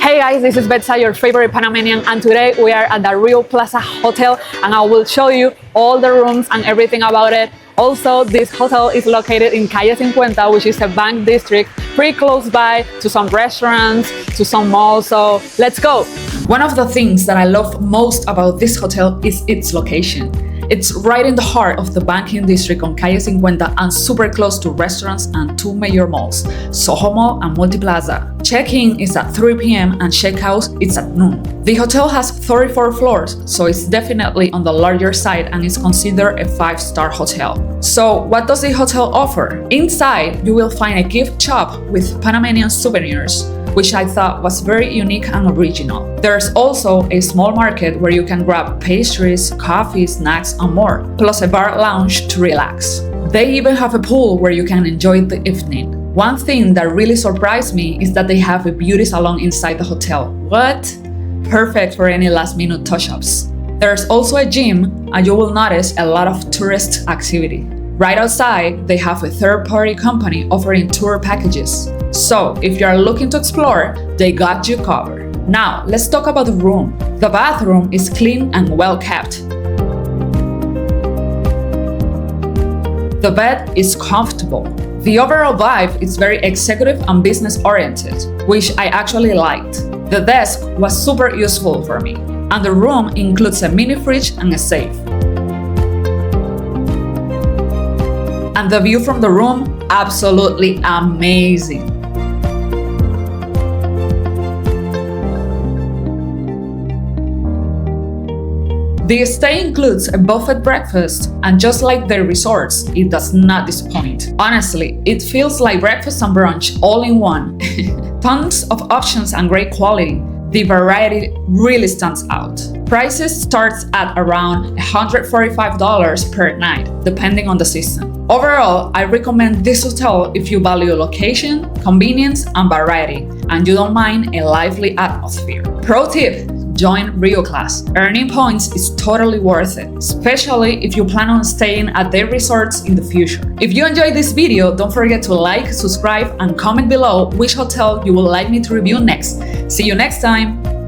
Hey guys, this is Betsa, your favorite Panamanian, and today we are at the RIU Plaza Hotel and I will show you all the rooms and everything about it. Also, this hotel is located in Calle 50, which is a bank district, pretty close by to some restaurants, to some malls, so let's go! One of the things that I love most about this hotel is its location. It's right in the heart of the banking district on Calle 50 and super close to restaurants and two major malls, Soho Mall and Multiplaza. Check-in is at 3 p.m. and check-out is at noon. The hotel has 34 floors, so it's definitely on the larger side and is considered a 5-star hotel. So what does the hotel offer? Inside, you will find a gift shop with Panamanian souvenirs, which I thought was very unique and original. There's also a small market where you can grab pastries, coffee, snacks, and more, plus a bar lounge to relax. They even have a pool where you can enjoy the evening. One thing that really surprised me is that they have a beauty salon inside the hotel. What? Perfect for any last-minute touch-ups. There's also a gym, and you will notice a lot of tourist activity. Right outside, they have a third-party company offering tour packages. So, if you are looking to explore, they got you covered. Now, let's talk about the room. The bathroom is clean and well kept. The bed is comfortable. The overall vibe is very executive and business-oriented, which I actually liked. The desk was super useful for me, and the room includes a mini fridge and a safe. And the view from the room, absolutely amazing. The stay includes a buffet breakfast, and just like their resorts, it does not disappoint. Honestly, it feels like breakfast and brunch all in one. Tons of options and great quality. The variety really stands out. Prices start at around $145 per night, depending on the season. Overall, I recommend this hotel if you value location, convenience, and variety, and you don't mind a lively atmosphere. Pro tip: join RIU Class. Earning points is totally worth it, especially if you plan on staying at their resorts in the future. If you enjoyed this video, don't forget to like, subscribe, and comment below which hotel you would like me to review next. See you next time!